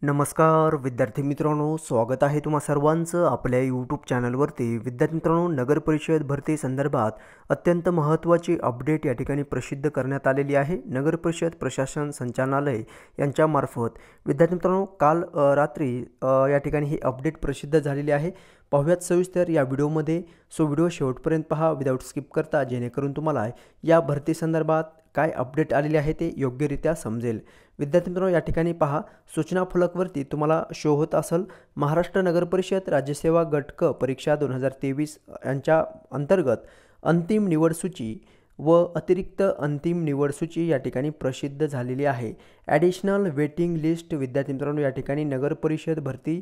नमस्कार विद्यार्थी मित्रांनो, स्वागत आहे तुम्हा सर्वांचं आपल्या यूट्यूब चॅनलवरती। विद्यार्थी मित्रांनो, नगर परिषद भरती संदर्भात अत्यंत महत्त्वाची अपडेट या ठिकाणी प्रसिद्ध करण्यात आलेली आहे। नगर परिषद प्रशासन संचालनालय यांच्यामार्फत विद्यार्थी मित्रांनो काल रात्री या ठिकाणी ही अपडेट प्रसिद्ध झालेली आहे। पाहूयात सविस्तर या व्हिडिओमध्ये। सो व्हिडिओ शेवटपर्यंत पहा विदाउट स्किप करता, जेणेकरून तुम्हाला या भरती संदर्भात काय अपडेट आलेली आहे ते योग्यरित्या समजेल। विद्यार्थी मित्रांनो, या ठिकाणी पहा, सूचना फलकवरती तुम्हाला शो होत असेल महाराष्ट्र नगर परिषद राज्यसेवा गट क परीक्षा 2023 यांच्या अंतर्गत अंतिम निवड सूची व अतिरिक्त अंतिम निवड सूची या ठिकाणी प्रसिद्ध झालेली आहे। ॲडिशनल वेटिंग लिस्ट विद्यार्थी मित्रांनो या ठिकाणी नगर परिषद भरती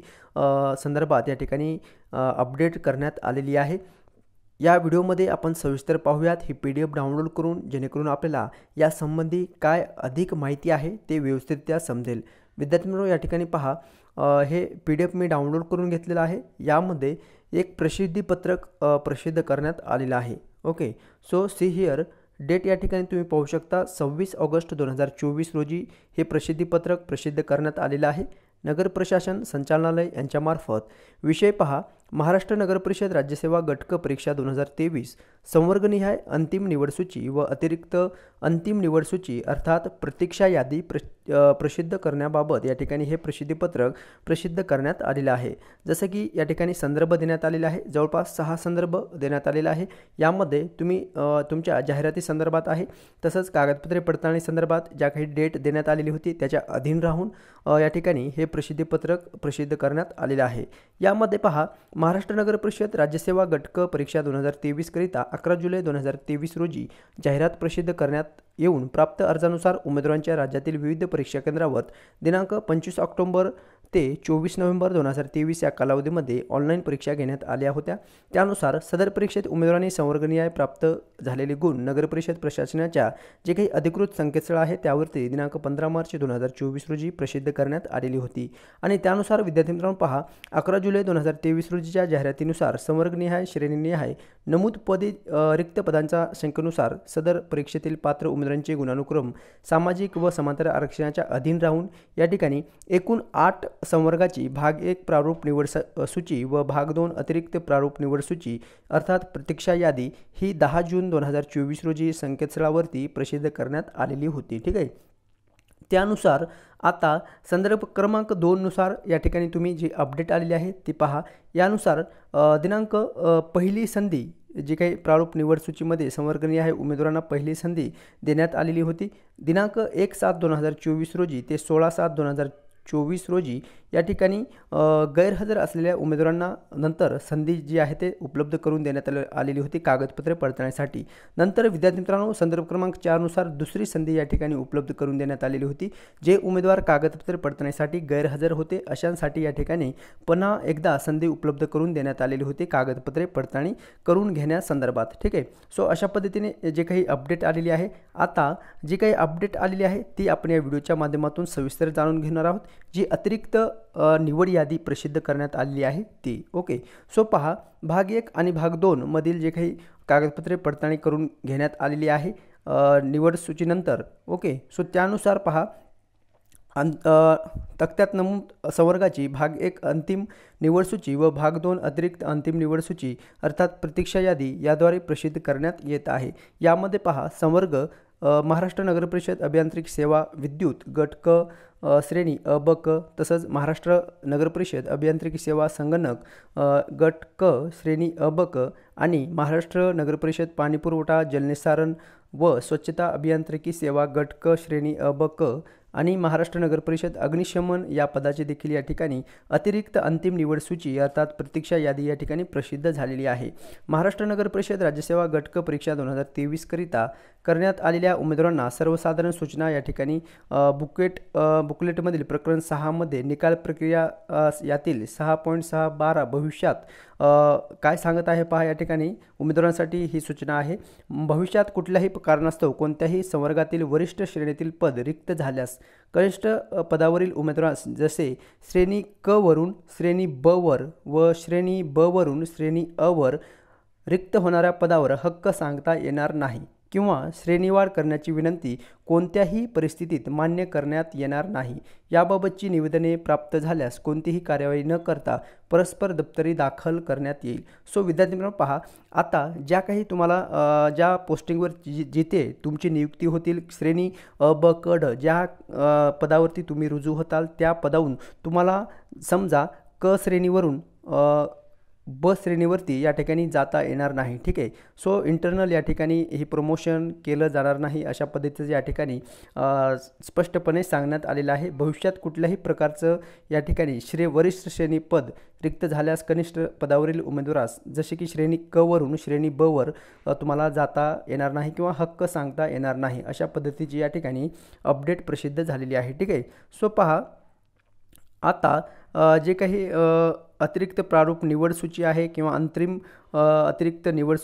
संदर्भात या ठिकाणी अपडेट करण्यात आलेली आहे। या व्हिडिओमध्ये आपण सविस्तर पाहूयात ही PDF डाउनलोड करून, जेणेकरून आपल्याला या संबंधी काय अधिक माहिती आहे ते व्यवस्थितरित्या समजेल। विद्यार्थी मित्रांनो, या ठिकाणी पहा, हे PDF मी डाउनलोड करून घेतलेलं आहे। यामध्ये एक प्रसिद्धीपत्रक प्रसिद्ध करण्यात आलेलं आहे। Okay, so see here that या ठिकाणी तुम्ही पाहू शकता 26 ऑगस्ट 2024 रोजी हे प्रसिद्धीपत्रक प्रसिद्ध करण्यात आलेलं आहे नगर प्रशासन संचालनालय यांच्यामार्फत। विषय पहा, महाराष्ट्र नगर परिषद राज्यसेवा गट क परीक्षा 2023 संवर्गनिहाय अंतिम निवड सूची व अतिरिक्त अंतिम निवड सूची अर्थात प्रतीक्षा यादी प्रसिद्ध करण्याबाबत या ठिकाणी हे प्रसिद्धीपत्रक प्रसिद्ध करण्यात आलेले आहे। जसं की या ठिकाणी संदर्भ देण्यात आलेला आहे, जवळपास 6 संदर्भ देण्यात आलेला आहे। यामध्ये तुम्ही तुमच्या जाहिराती संदर्भात आहे, तसंच कागदपत्रे पडताळणी संदर्भात ज्या काही डेट देण्यात आलेली होती त्याच्या अधीन राहून या ठिकाणी हे प्रसिद्धीपत्रक प्रसिद्ध करण्यात आलेले आहे। यामध्ये पहा, महाराष्ट्र नगर परिषद राज्यसेवा गट क परीक्षा 2023 करिता 11 जुलै 2023 रोजी जाहिरात प्रसिद्ध करण्यात येऊन प्राप्त अर्जानुसार उमेदवारांच्या राज्यातील विविध परीक्षा केंद्रावर दिनांक 25 ऑक्टोबर ते 24 नोव्हेंबर 2023 या कालावधीमध्ये ऑनलाईन परीक्षा घेण्यात आल्या होत्या। त्यानुसार सदर परीक्षेत उमेदवारांनी संवर्गनिहाय प्राप्त झालेले गुण नगर परिषद प्रशासनाच्या जे काही अधिकृत संकेतस्थळ आहे त्यावरती दिनांक 15 मार्च 2024 रोजी प्रसिद्ध करण्यात आलेली होती। आणि त्यानुसार विद्यार्थी मित्रांनो पहा, 11 जुलै 2023 रोजीच्या जाहिरातीनुसार संवर्गनिहाय श्रेणीनिहाय नमूद पदे रिक्त पदांच्या संख्येनुसार सदर परीक्षेतील पात्र उमेदवारांचे गुणानुक्रम सामाजिक व समांतर आरक्षणाच्या अधीन राहून या ठिकाणी एकूण 8 संवर्गाची भाग 1 प्रारूप निवड सूची व भाग 2 अतिरिक्त प्रारूप निवड सूची अर्थात प्रतीक्षा यादी ही 10 जून 2024 रोजी संकेतस्थळावरती प्रसिद्ध करण्यात आलेली होती। ठीक आहे, त्यानुसार आता संदर्भ क्रमांक 2 नुसार या ठिकाणी तुम्ही जी अपडेट आलेली आहे ती पहा। यानुसार दिनांक पहिली संधी जी काही प्रारूप निवड सूचीमध्ये संवर्गनिहाय उमेदवारांना पहिली संधी देण्यात आलेली होती दिनांक 1/7/2024 रोजी ते 16/7/2024 रोजी या ठिकाणी गैरहजर असलेल्या उमेदवारांना नंतर संधी जी आहे ते उपलब्ध करून देण्यात आलेली होती कागदपत्रे पडताळणीसाठी। नंतर विद्यार्थी मित्रांनो, संदर्भ क्रमांक 4 नुसार दुसरी संधी या ठिकाणी उपलब्ध करून देण्यात आलेली होती। जे उमेदवार कागदपत्रे पडताळणीसाठी गैरहजर होते अशांसाठी या ठिकाणी पुन्हा एकदा संधी उपलब्ध करून देण्यात आलेली होती कागदपत्रे पडताळणी करून घेण्यासंदर्भात। ठीक आहे, सो अशा पद्धतीने जे काही अपडेट आलेली आहे, आता जी काही अपडेट आलेली आहे ती आपण या व्हिडिओच्या माध्यमातून सविस्तर जाणून घेणार आहोत, जी अतिरिक्त निवड यादी प्रसिद्ध करण्यात आलेली आहे ती। ओके, सो पहा, भाग 1 आणि भाग 2 मधील जे काही कागदपत्रे पडताळणी करून घेण्यात आलेली आहे निवड सूचीनंतर। ओके, सो त्यानुसार पहा, तक्त्यात नमूद संवर्गाची भाग 1 अंतिम निवड सूची व भाग 2 अतिरिक्त अंतिम निवड सूची अर्थात प्रतीक्षा यादी याद्वारे प्रसिद्ध करण्यात येत आहे। यामध्ये पहा, संवर्ग महाराष्ट्र नगर परिषद अभियांत्रिकी सेवा विद्युत गट क श्रेणी अ ब क, तसंच महाराष्ट्र नगर परिषद अभियांत्रिकी सेवा संगणक गट क श्रेणी अ ब क आणि महाराष्ट्र नगर परिषद पाणीपुरवठा जलनिस्सारण व स्वच्छता अभियांत्रिकी सेवा गट क श्रेणी अ ब क आणि महाराष्ट्र नगर परिषद अग्निशमन या पदाचे देखील या ठिकाणी अतिरिक्त अंतिम निवड सूची अर्थात प्रतीक्षा यादी या ठिकाणी प्रसिद्ध झालेली आहे। महाराष्ट्र नगर परिषद राज्यसेवा गट क परीक्षा 2023 करिता करण्यात आलेल्या उमेदवारांना सर्वसाधारण सूचना या ठिकाणी बुकलेटमधील प्रकरण 6 मध्ये निकाल प्रक्रिया यातील 6.612 भविष्यात काय सांगत आहे पहा, या ठिकाणी उमेदवारांसाठी ही सूचना आहे। भविष्यात कुठल्याही कारणास्तव कोणत्याही संवर्गातील वरिष्ठ श्रेणीतील पद रिक्त झाल्यास कनिष्ठ पदावरील उमेदवारास जसे श्रेणी क वरून श्रेणी ब वर व श्रेणी ब वरून श्रेणी अ वर रिक्त होणाऱ्या पदावर हक्क सांगता येणार नाही किंवा श्रेणीवाढ करण्याची विनंती कोणत्याही परिस्थितीत मान्य करण्यात येणार नाही। याबाबतची निवेदने प्राप्त झाल्यास कोणतीही कार्यवाही न करता परस्पर दप्तरी दाखल करण्यात येईल। सो विद्यार्थी मित्रांनो पहा, आता ज्या काही तुम्हाला ज्या पोस्टिंगवर जिथे तुमची नियुक्ती होतील, श्रेणी अ ब क ड ज्या पदावरती तुम्ही रुजू होताल त्या पदावरून तुम्हाला समजा क श्रेणीवरून ब श्रेणीवरती या ठिकाणी जाता येणार नाही। ठीक आहे, सो इंटरनल या ठिकाणी ही प्रमोशन केलं जाणार नाही अशा पद्धतीचं या ठिकाणी स्पष्टपणे सांगण्यात आलेलं आहे। भविष्यात कुठल्याही प्रकारचं या ठिकाणी वरिष्ठ श्रेणी पद रिक्त झाल्यास कनिष्ठ पदावरील उमेदवारास जसे की श्रेणी क वरून श्रेणी ब वर तुम्हाला जाता येणार नाही किंवा हक्क सांगता येणार नाही अशा पद्धतीची या ठिकाणी अपडेट प्रसिद्ध झालेली आहे। ठीक आहे, सो पहा आता जे काही अतिरिक्त प्रारूप निवड सूची आहे किंवा अंतरिम अतिरिक्त निवड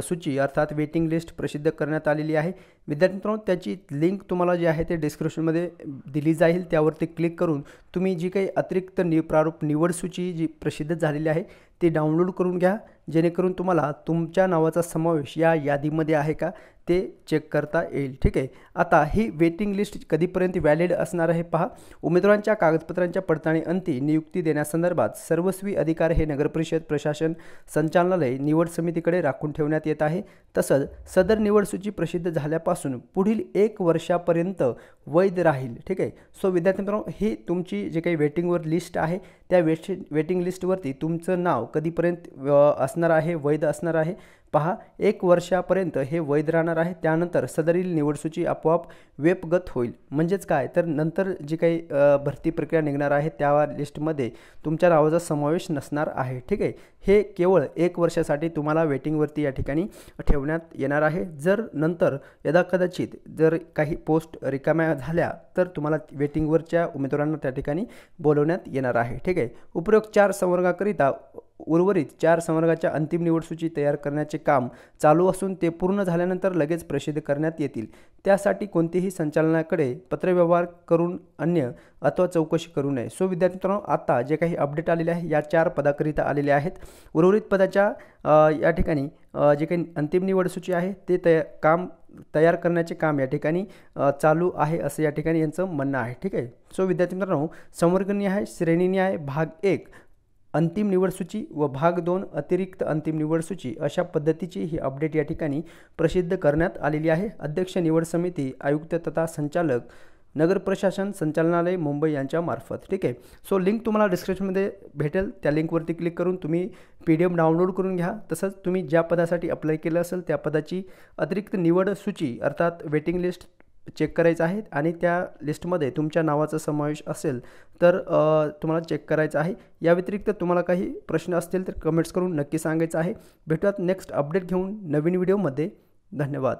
सूची अर्थात वेटिंग लिस्ट प्रसिद्ध करण्यात आलेली आहे। विद्यार्थी मित्रांनो त्याची लिंक तुम्हाला जी आहे ते डिस्क्रिप्शनमध्ये दिली जाईल, त्यावरती क्लिक करून तुम्ही जी काही अतिरिक्त प्रारूप निवड सूची जी प्रसिद्ध झालेली आहे ती डाउनलोड करून घ्या, जेणेकरून तुम्हाला तुमच्या नावाचा समावेश या यादीमध्ये आहे का ते चेक करता येईल। ठीक आहे, आता ही वेटिंग लिस्ट कधीपर्यंत व्हॅलिड असणार आहे पहा, उमेदवारांच्या कागदपत्रांच्या पडताळणी अंती नियुक्ती देण्यासंदर्भात सर्वस्वी अधिकार हे नगरपरिषद प्रशासन संचालनालय निवड समितीकडे राखून ठेवण्यात येत आहे। तसंच सदर निवड सूची प्रसिद्ध झाल्यापासून पुढील 1 वर्षापर्यंत वैध राहील। ठीक आहे, सो विद्यार्थी मित्रांनो ही तुमची जे काही वेटिंगवर लिस्ट आहे त्या वेटिंग लिस्टवरती तुमचं नाव कधीपर्यंत असणार आहे, वैध असणार आहे पहा, 1 वर्षापर्यंत हे वैध राहणार आहे। त्यानंतर सदरील निवडसूची आपोआप वेबगत होईल। म्हणजेच काय तर नंतर जी काही भरती प्रक्रिया निघणार आहे त्या लिस्टमध्ये तुमच्या नावाचा समावेश नसणार आहे। ठीक आहे, हे केवळ 1 वर्षासाठी तुम्हाला वेटिंगवरती या ठिकाणी ठेवण्यात येणार आहे। जर नंतर यदाकदाचित जर काही पोस्ट रिकाम्या झाल्या तर तुम्हाला वेटिंगवरच्या उमेदवारांना त्या ठिकाणी बोलवण्यात येणार आहे। ठीक आहे, उपरोक्त 4 संवर्गाकरिता उर्वरित 4 संवर्गाच्या अंतिम निवडसूची तयार करण्याचे काम चालू असून ते पूर्ण झाल्यानंतर लगेच प्रसिद्ध करण्यात येतील। त्यासाठी कोणतेही संचालनाकडे पत्रव्यवहार करून अन्य अथवा चौकशी करू नये। सो विद्यार्थी मित्रांनो आता जे काही अपडेट आलेले आहे या 4 पदाकरिता आलेले आहेत। उर्वरित पदाच्या या ठिकाणी जे काही अंतिम निवडसूची आहे ते तयार करण्याचे काम या ठिकाणी चालू आहे असं या ठिकाणी यांचं म्हणणं आहे। ठीक आहे, सो विद्यार्थी मित्रांनो संवर्गनिहाय श्रेणीनिहाय भाग 1 अंतिम निवडसूची व भाग 2 अतिरिक्त अंतिम निवडसूची अशा पद्धतीची ही अपडेट या ठिकाणी प्रसिद्ध करण्यात आलेली आहे। अध्यक्ष निवड समिती आयुक्त तथा संचालक नगर प्रशासन संचालनालय मुंबई यांच्या मार्फत। ठीक आहे, सो लिंक तुम्हाला डिस्क्रिप्शनमध्ये भेटेल, त्या लिंकवरती क्लिक करून तुम्ही PDF डाउनलोड करून घ्या। तसंच तुम्ही ज्या पदासाठी अप्लाय केलं असेल त्या पदाची अतिरिक्त निवड सूची अर्थात वेटिंग लिस्ट चेक करायचं आहे आणि त्या लिस्टमध्ये तुमच्या नावाचा समावेश असेल तर तुम्हाला चेक करायचं आहे। या व्यतिरिक्त तुम्हाला काही प्रश्न असतील तर कमेंट्स करून नक्की सांगायचं आहे। भेटूयात नेक्स्ट अपडेट घेऊन नवीन व्हिडिओमध्ये। धन्यवाद।